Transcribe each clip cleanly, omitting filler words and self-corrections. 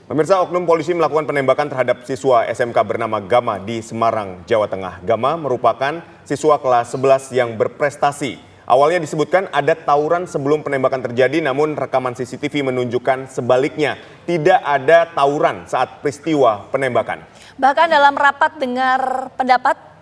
Pemirsa, oknum polisi melakukan penembakan terhadap siswa SMK bernama Gama di Semarang, Jawa Tengah. Gama merupakan siswa kelas 11 yang berprestasi. Awalnya disebutkan ada tawuran sebelum penembakan terjadi, namun rekaman CCTV menunjukkan sebaliknya. Tidak ada tawuran saat peristiwa penembakan. Bahkan dalam rapat dengar pendapat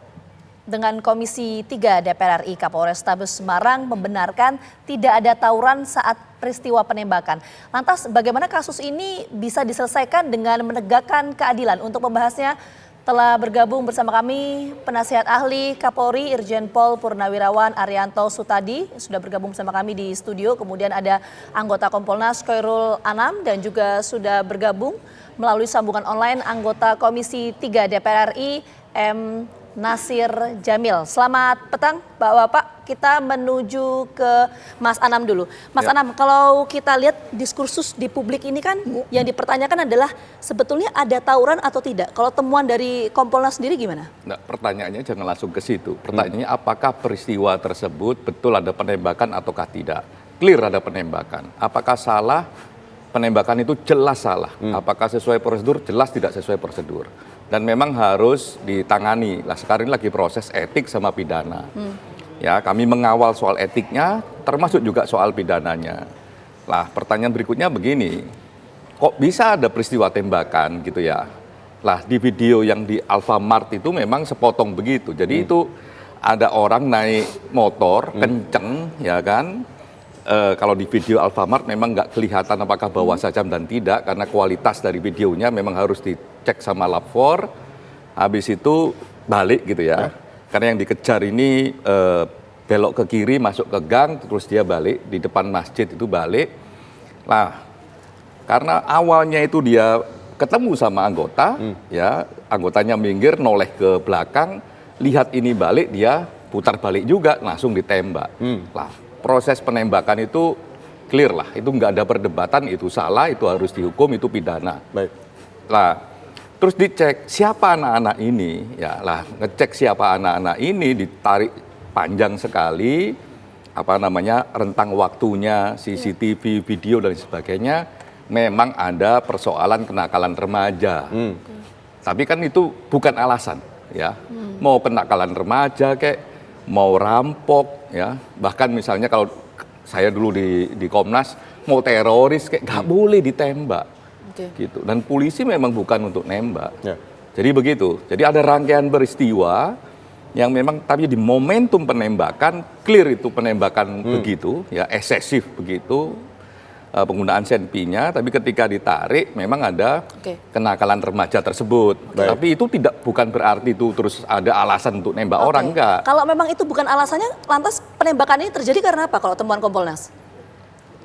dengan Komisi 3 DPR RI, Kapolrestabes Semarang membenarkan tidak ada tawuran saat peristiwa penembakan. Lantas bagaimana kasus ini bisa diselesaikan dengan menegakkan keadilan? Untuk membahasnya telah bergabung bersama kami penasihat ahli Kapolri Irjen Pol Purnawirawan Arianto Sutadi, sudah bergabung bersama kami di studio. Kemudian ada anggota Kompolnas Khairul Anam dan juga sudah bergabung melalui sambungan online anggota Komisi 3 DPR RI M. Nasir Jamil. Selamat petang Bapak-Bapak, kita menuju ke Mas Anam dulu. Mas Anam, kalau kita lihat diskursus di publik ini kan yang dipertanyakan adalah sebetulnya ada tawuran atau tidak? Kalau temuan dari Kompolnas sendiri gimana? Nah, pertanyaannya jangan langsung ke situ. Pertanyaannya apakah peristiwa tersebut betul ada penembakan ataukah tidak? Clear ada penembakan. Apakah salah? Penembakan itu jelas salah. Apakah sesuai prosedur? Jelas tidak sesuai prosedur. Dan memang harus ditangani. Lah sekarang ini lagi proses etik sama pidana. Ya, kami mengawal soal etiknya, termasuk juga soal pidananya. Lah pertanyaan berikutnya begini, kok bisa ada peristiwa tembakan gitu ya? Lah di video yang di Alfamart itu memang sepotong begitu. Jadi itu ada orang naik motor kenceng, ya kan? Kalau di video Alfamart memang nggak kelihatan apakah bawa sajam dan tidak, karena kualitas dari videonya memang harus dicek sama lab 4. Habis itu balik gitu ya. Karena yang dikejar ini belok ke kiri masuk ke gang, terus dia balik di depan masjid itu balik. Nah, karena awalnya itu dia ketemu sama anggota, ya anggotanya minggir noleh ke belakang, lihat ini balik, dia putar balik juga, langsung ditembak. Lah proses penembakan itu clear lah, itu nggak ada perdebatan, itu salah, itu harus dihukum, itu pidana. Baik. Lah, terus dicek siapa anak-anak ini, ya lah ngecek siapa anak-anak ini ditarik panjang sekali, apa namanya rentang waktunya, CCTV, video dan sebagainya, memang ada persoalan kenakalan remaja. Tapi kan itu bukan alasan, ya. Mau kenakalan remaja kayak mau rampok, ya bahkan misalnya kalau saya dulu di Komnas mau teroris kayak nggak boleh ditembak, gitu. Dan polisi memang bukan untuk nembak. Jadi begitu. Jadi ada rangkaian peristiwa yang memang tapi di momentum penembakan clear itu penembakan begitu, ya eksesif begitu. Penggunaan senpinya, tapi ketika ditarik memang ada kenakalan remaja tersebut. Tapi itu bukan berarti itu terus ada alasan untuk nembak orang, enggak. Kalau memang itu bukan alasannya, lantas penembakan ini terjadi karena apa kalau temuan Kompolnas?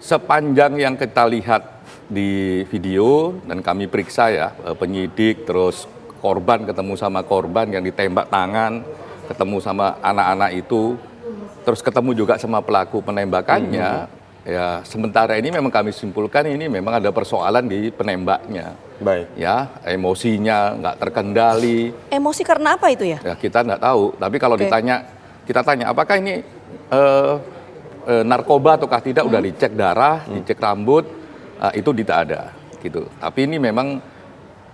Sepanjang yang kita lihat di video dan kami periksa ya, penyidik, terus korban ketemu sama korban yang ditembak tangan, ketemu sama anak-anak itu, terus ketemu juga sama pelaku penembakannya. Ya, sementara ini memang kami simpulkan ini memang ada persoalan di penembaknya. Baik. Ya, emosinya nggak terkendali. Emosi karena apa itu ya? Ya, kita nggak tahu. Tapi kalau kita tanya apakah ini narkoba ataukah tidak, udah dicek darah, dicek rambut, itu tidak ada. Gitu. Tapi ini memang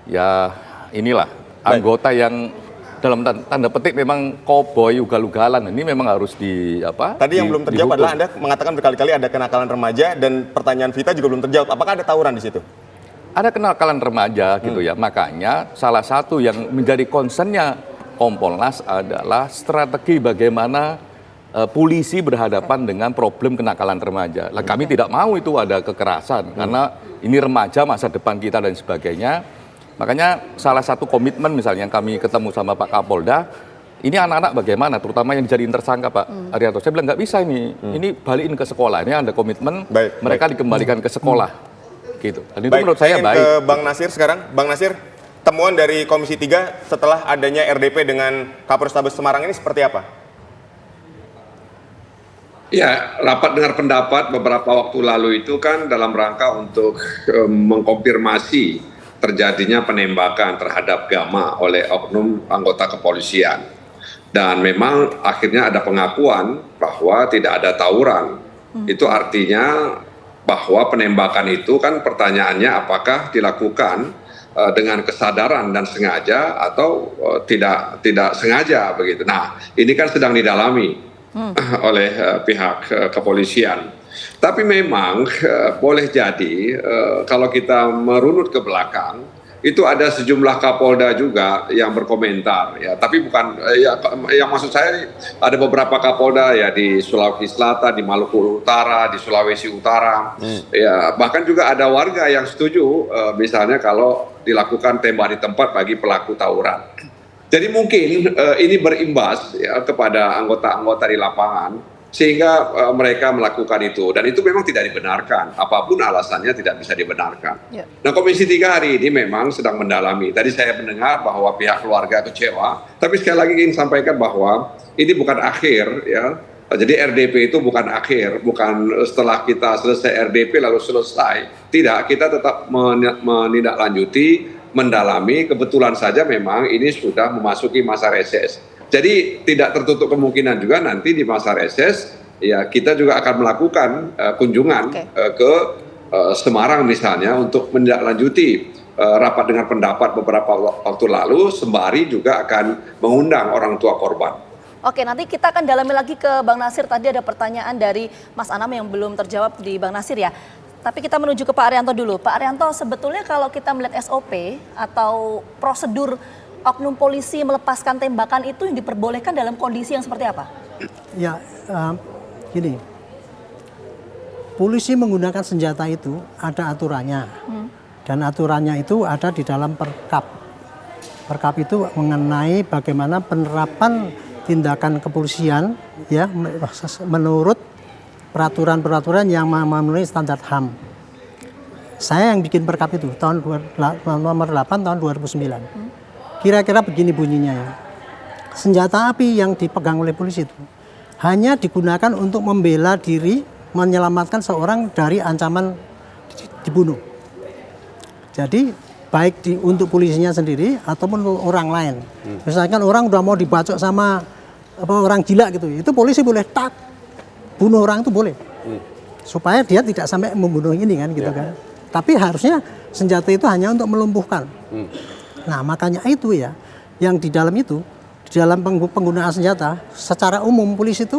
ya inilah anggota yang dalam tanda petik memang koboi ugal-ugalan, ini memang harus Tadi yang belum terjawab adalah Anda mengatakan berkali-kali ada kenakalan remaja, dan pertanyaan Vita juga belum terjawab. Apakah ada tawuran di situ? Ada kenakalan remaja gitu ya. Makanya salah satu yang menjadi concernnya Kompolnas adalah strategi bagaimana polisi berhadapan dengan problem kenakalan remaja. Lah kami tidak mau itu ada kekerasan karena ini remaja, masa depan kita dan sebagainya. Makanya salah satu komitmen misalnya yang kami ketemu sama Pak Kapolda, ini anak-anak bagaimana, terutama yang dijadiin tersangka Pak Arianto. Saya bilang nggak bisa ini balikin ke sekolah. Ini ada komitmen mereka dikembalikan ke sekolah. Gitu. Dan itu menurut saya baik. Ke Bang Nasir sekarang. Bang Nasir, temuan dari Komisi 3 setelah adanya RDP dengan Kapolrestabes Semarang ini seperti apa? Ya, rapat dengar pendapat beberapa waktu lalu itu kan dalam rangka untuk mengkonfirmasi terjadinya penembakan terhadap Gama oleh oknum anggota kepolisian. Dan memang akhirnya ada pengakuan bahwa tidak ada tawuran. Itu artinya bahwa penembakan itu kan pertanyaannya apakah dilakukan dengan kesadaran dan sengaja atau tidak sengaja begitu. Nah, ini kan sedang didalami oleh pihak kepolisian. Tapi memang boleh jadi kalau kita merunut ke belakang itu ada sejumlah Kapolda juga yang berkomentar ya, tapi bukan yang maksud saya ada beberapa Kapolda ya di Sulawesi Selatan, di Maluku Utara, di Sulawesi Utara, ya bahkan juga ada warga yang setuju misalnya kalau dilakukan tembak di tempat bagi pelaku tawuran. Jadi mungkin ini berimbas ya kepada anggota-anggota di lapangan sehingga mereka melakukan itu, dan itu memang tidak dibenarkan, apapun alasannya tidak bisa dibenarkan. Nah, Komisi 3 hari ini memang sedang mendalami. Tadi saya mendengar bahwa pihak keluarga kecewa, tapi sekali lagi ingin sampaikan bahwa ini bukan akhir ya. Jadi RDP itu bukan akhir, bukan setelah kita selesai RDP lalu selesai. Tidak, kita tetap menindaklanjuti, mendalami. Kebetulan saja memang ini sudah memasuki masa reses. Jadi tidak tertutup kemungkinan juga nanti di masa reses ya kita juga akan melakukan kunjungan ke Semarang misalnya untuk menindaklanjuti rapat dengar pendapat beberapa waktu lalu, sembari juga akan mengundang orang tua korban. Oke, nanti kita akan dalami lagi ke Bang Nasir. Tadi ada pertanyaan dari Mas Anam yang belum terjawab di Bang Nasir ya. Tapi kita menuju ke Pak Arianto dulu. Pak Arianto, sebetulnya kalau kita melihat SOP atau prosedur oknum polisi melepaskan tembakan itu yang diperbolehkan dalam kondisi yang seperti apa? Ya, gini, polisi menggunakan senjata itu ada aturannya, dan aturannya itu ada di dalam Perkap. Perkap itu mengenai bagaimana penerapan tindakan kepolisian, ya, menurut peraturan-peraturan yang memenuhi standar HAM. Saya yang bikin Perkap itu tahun nomor 8 tahun 2009. Kira-kira begini bunyinya ya. Senjata api yang dipegang oleh polisi itu hanya digunakan untuk membela diri, menyelamatkan seorang dari ancaman dibunuh. Jadi baik untuk polisinya sendiri ataupun untuk orang lain. Misalkan orang udah mau dibacok sama orang gila gitu, itu polisi boleh tak bunuh orang itu boleh. Supaya dia tidak sampai membunuh ini kan gitu kan. Tapi harusnya senjata itu hanya untuk melumpuhkan. Nah, makanya itu ya, yang di dalam itu, di dalam penggunaan senjata, secara umum polisi itu,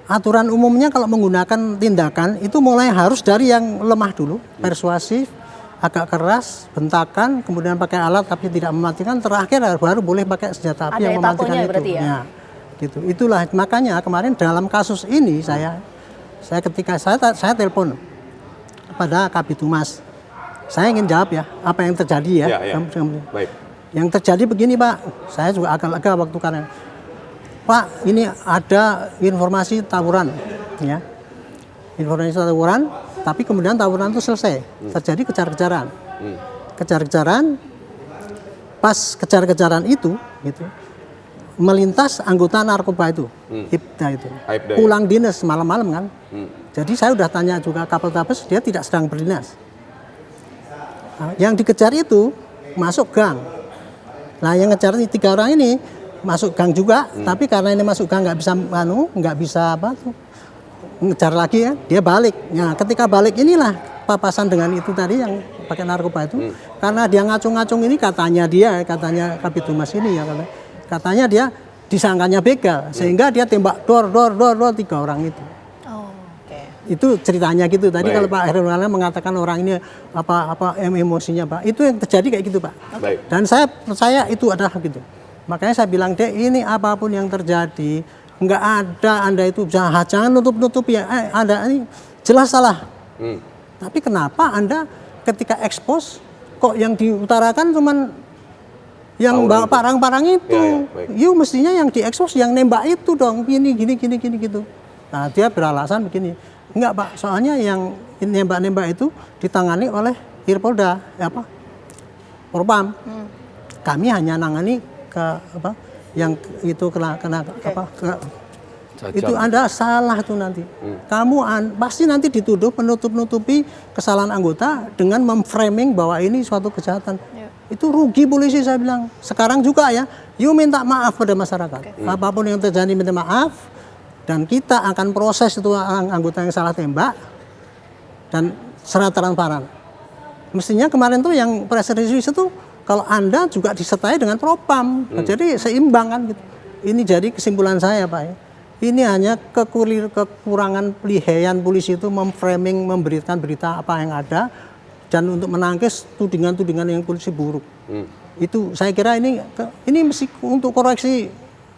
aturan umumnya kalau menggunakan tindakan, itu mulai harus dari yang lemah dulu, persuasif, agak keras, bentakan, kemudian pakai alat tapi tidak mematikan, terakhir baru boleh pakai senjata api yang mematikan itu. Ya? Gitu. Itulah, makanya kemarin dalam kasus ini, saya ketika saya telepon kepada Kabitumas. Saya ingin jawab ya, apa yang terjadi ya. Baik. Yang terjadi begini Pak, saya juga agak lega waktu karena Pak, ini ada informasi tawuran, ya. Informasi tawuran, tapi kemudian tawuran itu selesai, terjadi kejar-kejaran. Kejar-kejaran, pas kejar-kejaran itu, gitu, melintas anggota narkoba itu, Ibda itu, pulang dinas malam-malam kan. Jadi saya udah tanya juga Kapoltabes, dia tidak sedang berdinas. Yang dikejar itu masuk gang. Nah, yang ngejar 3 orang ini masuk gang juga, tapi karena ini masuk gang nggak bisa ngejar lagi ya, dia balik. Nah, ketika balik inilah papasan dengan itu tadi yang pakai narkoba itu, karena dia ngacung-ngacung ini katanya Kabitumas ini ya katanya dia disangkanya begal, sehingga dia tembak dor 3 orang itu. Itu ceritanya gitu. Tadi kalau Pak Herwana mengatakan orang ini emosinya Pak, itu yang terjadi kayak gitu Pak. Dan saya percaya itu adalah gitu. Makanya saya bilang deh, ini apapun yang terjadi, nggak ada Anda itu jangan nutup-nutup ya. Anda ini jelas salah. Tapi kenapa Anda ketika ekspos kok yang diutarakan cuman yang parang-parang itu? Yuk mestinya yang diekspos yang nembak itu dong. Gini gitu. Nah dia beralasan begini. Enggak Pak, soalnya yang nembak-nembak itu ditangani oleh Irpolda, Propam. Kami hanya nangani yang itu itu Anda salah tuh nanti. Kamu pasti nanti dituduh menutup-nutupi kesalahan anggota dengan memframing bahwa ini suatu kejahatan. Itu rugi polisi saya bilang. Sekarang juga ya, yuk minta maaf pada masyarakat. Apapun yang terjadi minta maaf. Dan kita akan proses itu anggota yang salah tembak dan secara transparan. Mestinya kemarin tuh yang press release itu kalau Anda juga disertai dengan propam, jadi seimbang kan gitu. Ini jadi kesimpulan saya Pak. Ini hanya kekurangan pelihaian polisi itu memframing, memberikan berita apa yang ada dan untuk menangkis tudingan-tudingan yang polisi buruk. Itu saya kira ini mesti untuk koreksi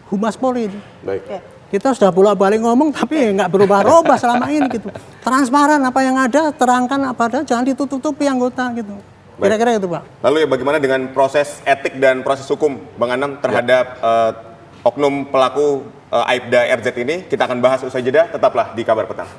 Humas Polri. Baik. Kita sudah bolak-balik ngomong tapi nggak berubah-ubah selama ini gitu. Transparan apa yang ada, terangkan apa ada, jangan ditutup-tutupi anggota gitu. Kira-kira itu Pak. Lalu ya bagaimana dengan proses etik dan proses hukum Bang Anam terhadap oknum pelaku Aibda RZ ini? Kita akan bahas usai jeda, tetaplah di Kabar Petang.